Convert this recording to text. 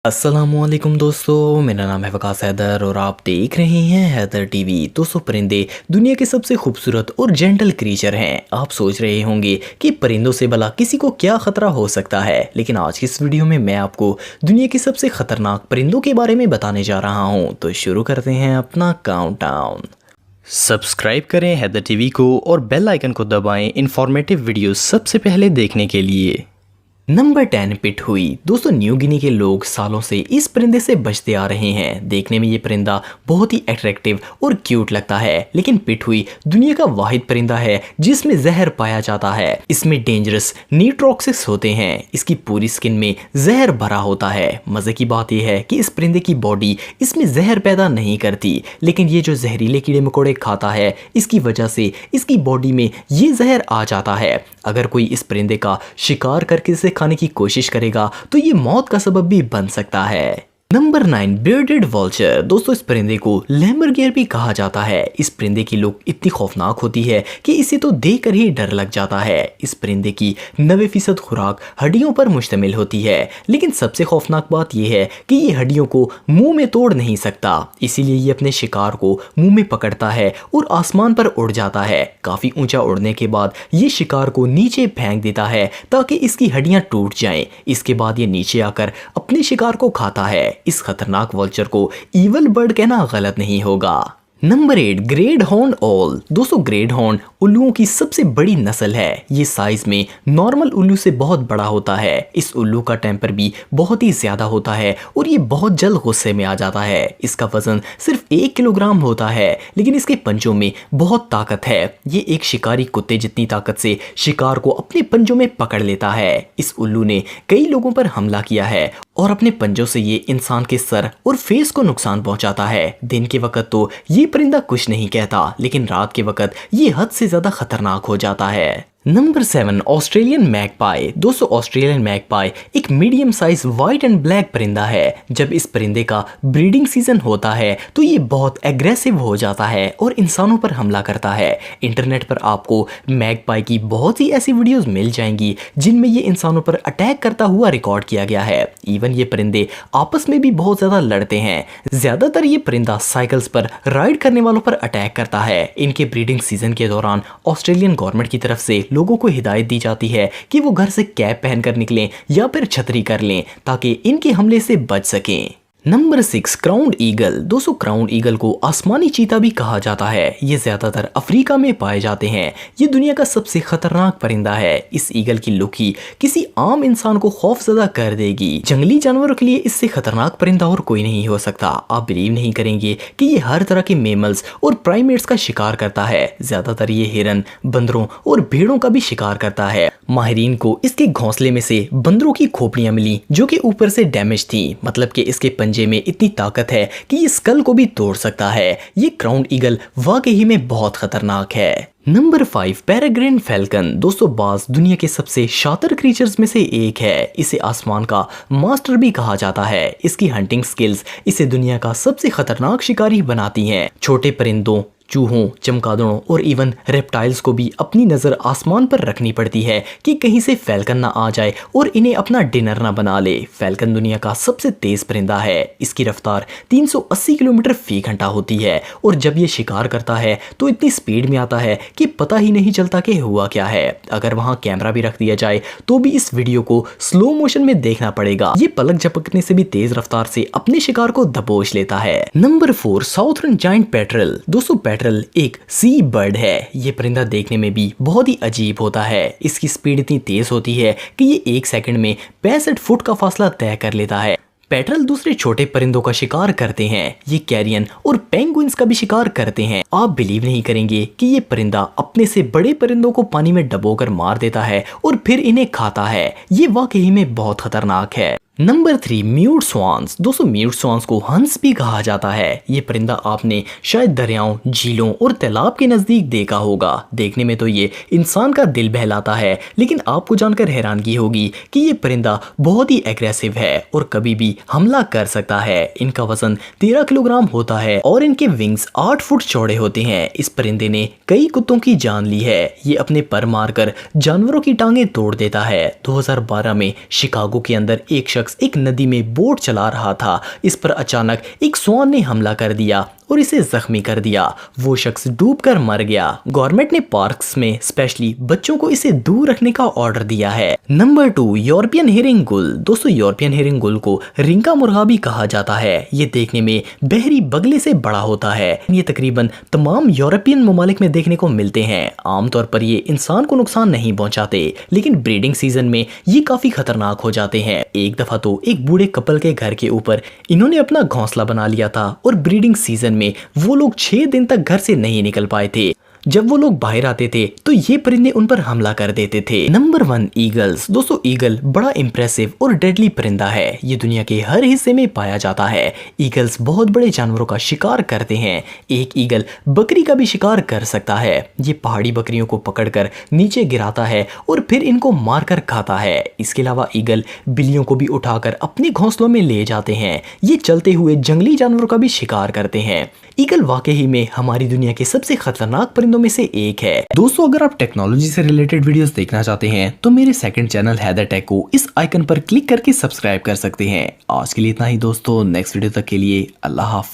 अस्सलामुअलैकुम दोस्तों, मेरा नाम है वकास हैदर और आप देख रहे हैं हैदर टीवी। दोस्तों, परिंदे दुनिया के सबसे खूबसूरत और जेंटल क्रीचर हैं। आप सोच रहे होंगे कि परिंदों से भला किसी को क्या खतरा हो सकता है, लेकिन आज की इस वीडियो में मैं आपको दुनिया के सबसे खतरनाक परिंदों के बारे में बताने जा रहा हूँ। तो शुरू करते हैं अपना काउंटडाउन। सब्सक्राइब करें हैदर टीवी को और बेल आइकन को दबाएं इंफॉर्मेटिव वीडियो सबसे पहले देखने के लिए। नंबर 10 पिटहुई। दोस्तों, न्यू गिनी के लोग सालों से इस परिंदे से बचते आ रहे हैं। देखने में ये परिंदा बहुत ही अट्रैक्टिव और क्यूट लगता है, लेकिन पिटहुई दुनिया का वाहिद परिंदा है जिसमें जहर पाया जाता है। इसमें डेंजरस नीट्रोक्सिस होते हैं। इसकी पूरी स्किन में जहर भरा होता है। मजे की बात यह है कि इस परिंदे की बॉडी इसमें जहर पैदा नहीं करती, लेकिन ये जो जहरीले कीड़े मकोड़े खाता है, इसकी वजह से इसकी बॉडी में ये जहर आ जाता है। अगर कोई इस परिंदे का शिकार करके इसे खाने की कोशिश करेगा तो ये मौत का सबब भी बन सकता है। Number 9 bearded vulture. दोस्तों, इस परिंदे को लैम्बरगियर भी कहा जाता है। इस परिंदे की लुक इतनी खौफनाक होती है कि इसे तो देखकर ही डर लग जाता है। इस परिंदे की 90% खुराक हड्डियों पर मुश्तमिल होती है, लेकिन सबसे खौफनाक बात यह है कि ये हड्डियों को मुंह में तोड़ नहीं सकता, इसीलिए ये अपने शिकार को मुंह में पकड़ता है और आसमान पर उड़ जाता है। काफी ऊंचा उड़ने के बाद ये शिकार को नीचे फेंक देता है ताकि इसकी हड्डियां टूट जाएं। इसके बाद ये नीचे आकर अपने शिकार को खाता है। इस खतरनाक वल्चर को ईवल बर्ड कहना गलत नहीं होगा। नंबर 8 ग्रेट हॉर्न ओल। दोस्तों, ग्रेट हॉर्न उल्लुओं की सबसे बड़ी नस्ल है। ये साइज में नॉर्मल उल्लू से बहुत बड़ा होता है। इस उल्लू का टेम्पर भी बहुत ही ज्यादा होता है और ये बहुत जल्द गुस्से में आ जाता है। इसका वजन सिर्फ 1 किलोग्राम होता है, लेकिन इसके पंजों में बहुत ताकत है। ये एक शिकारी कुत्ते जितनी ताकत से शिकार को अपने पंजों में पकड़ लेता है। इस उल्लू ने कई लोगों पर हमला किया है और अपने पंजों से ये इंसान के सर और फेस को नुकसान पहुंचाता है। दिन के वक्त तो ये परिंदा कुछ नहीं कहता, लेकिन रात के वक्त ये हद से ज्यादा खतरनाक हो जाता है। Number 7 Australian magpie. दोस्तों, ऑस्ट्रेलियन मैगपाई एक medium size white and black परिंदा है। जब इस परिंदे का ब्रीडिंग सीजन होता है तो ये बहुत एग्रेसिव हो जाता है और इंसानों पर हमला करता है। इंटरनेट पर आपको मैगपाई की बहुत ही ऐसी वीडियोस मिल जाएंगी जिनमें ये इंसानों पर अटैक करता हुआ रिकॉर्ड किया गया है। इवन ये परिंदे आपस में भी बहुत ज्यादा लड़ते हैं। ज्यादातर ये परिंदा साइकिल्स पर राइड करने वालों पर अटैक करता है। इनके ब्रीडिंग सीजन के दौरान ऑस्ट्रेलियन गवर्नमेंट की तरफ से लोगों को हिदायत दी जाती है कि वो घर से कैप पहनकर निकलें या फिर छतरी कर लें ताकि इनके हमले से बच सकें। Number 6 crowned eagle. दोस्तों, क्राउन्ड ईगल को आसमानी चीता भी कहा जाता है। ये ज्यादातर अफ्रीका में पाए जाते हैं। ये दुनिया का सबसे खतरनाक परिंदा है। इस ईगल की लुक ही किसी आम इंसान को खौफजदा कर देगी। जंगली जानवरों के लिए इससे खतरनाक परिंदा और कोई नहीं हो सकता। आप बिलीव नहीं करेंगे कि ये हर तरह के मेमल्स और प्राइमेट्स का शिकार करता है। ज्यादातर ये हिरन, बंदरों और भेड़ों का भी शिकार करता है। माहिरीन को इसके घोंसले में से बंदरों की खोपड़ियां मिली जो कि ऊपर से डैमेज थी, मतलब कि इसके पंजे में इतनी ताकत है कि ये स्कल को भी तोड़ सकता है। ये क्राउन्ड ईगल वाकई में बहुत खतरनाक है। Number 5 peregrine falcon. दोस्तों, बाज दुनिया के सबसे शातिर क्रीचर्स में से एक है। इसे आसमान का मास्टर भी कहा जाता है। इसकी हंटिंग स्किल्स इसे दुनिया का सबसे खतरनाक शिकारी बनाती हैं। छोटे परिंदों, चूहों, चमगादड़ों और इवन रेप्टाइल्स को भी अपनी नज़र आसमान पर रखनी पड़ती है कि कहीं से फैल्कन ना आ जाए और इन्हें अपना डिनर ना बना ले। फैल्कन दुनिया का सबसे तेज परिंदा है। इसकी रफ्तार 380 किलोमीटर फी घंटा होती है और जब ये शिकार करता है तो इतनी स्पीड में आता है कि पता ही नहीं चलता कि हुआ क्या है। अगर वहाँ कैमरा भी रख दिया जाए तो भी इस वीडियो को स्लो मोशन में देखना पड़ेगा। ये पलक झपकने से भी तेज रफ्तार से अपने शिकार को दबोच लेता है। Number 4 southern giant petrol. दोस्तों, पेट्रल एक सी बर्ड है। ये परिंदा देखने में भी बहुत ही अजीब होता है। इसकी स्पीड इतनी तेज होती है कि ये 1 सेकंड में 65 फुट का फासला तय कर लेता है। पेट्रल दूसरे छोटे परिंदों का शिकार करते हैं। ये कैरियन और पेंगुइन्स का भी शिकार करते हैं। आप बिलीव नहीं करेंगे कि ये परिंदा अपने से बड़े परिंदों को पानी में डुबोकर मार देता है और फिर इन्हें खाता है। ये वाकई में बहुत खतरनाक है। Number 3 mute swans. दोस्तों, म्यूट स्वान्स को हंस भी कहा जाता है। ये परिंदा आपने शायद दरियाओं, झीलों और तालाब के नजदीक देखा होगा। देखने में तो ये इंसान का दिल बहलाता है, लेकिन आपको जानकर हैरानगी होगी कि ये परिंदा बहुत ही एग्रेसिव है और कभी भी हमला कर सकता है। इनका वजन 13 किलोग्राम होता है और इनके विंग्स 8 फुट चौड़े होते हैं। इस परिंदे ने कई कुत्तों की जान ली है। ये अपने पर मारकर जानवरों की टांगे तोड़ देता है। 2012 में शिकागो के अंदर एक शख्स शख्स एक नदी में बोट चला रहा था। इस पर अचानक एक स्वान ने हमला कर दिया और इसे जख्मी कर दिया। वो शख्स डूबकर मर गया। गवर्नमेंट ने पार्क्स में स्पेशली बच्चों को इसे दूर रखने का ऑर्डर दिया है। नंबर 2, यूरोपियन हेरिंग गुल। दोस्तों, यूरोपियन हेरिंग गुल को रिंका मुर्गा भी कहा जाता है। ये देखने में बहरी बगले से बड़ा होता है। ये तकरीबन तमाम यूरोपियन ममालिक में देखने को मिलते हैं। आमतौर पर ये इंसान को नुकसान नहीं पहुंचाते, लेकिन ब्रीडिंग सीजन में ये काफी खतरनाक हो जाते हैं। एक दफा तो एक बूढ़े कपल के घर के ऊपर इन्होंने अपना घोंसला बना लिया था और ब्रीडिंग सीजन में वो लोग 6 दिन तक घर से नहीं निकल पाए थे। जब वो लोग बाहर आते थे तो ये परिंदे उन पर हमला कर देते थे। Number 1, eagles. दोस्तों, ईगल बड़ा इंप्रेसिव और डेडली परिंदा है। ये दुनिया के हर हिस्से में पाया जाता है। ईगल्स बहुत बड़े जानवरों का शिकार करते हैं। एक ईगल बकरी का भी शिकार कर सकता है। ये पहाड़ी बकरियों को पकड़कर नीचे गिराता है और फिर इनको मारकर खाता है। इसके अलावा ईगल बिल्लियों को भी उठाकर अपने घोंसलों में ले जाते हैं। ये चलते हुए जंगली जानवरों का भी शिकार करते हैं। ईगल वाकई में हमारी दुनिया के सबसे खतरनाक परिंदों में से एक है। दोस्तों, अगर आप टेक्नोलॉजी से रिलेटेड वीडियोस देखना चाहते हैं तो मेरे सेकंड चैनल हैदर टेक को इस आइकन पर क्लिक करके सब्सक्राइब कर सकते हैं। आज के लिए इतना ही दोस्तों, नेक्स्ट वीडियो तक के लिए अल्लाह हाफिज।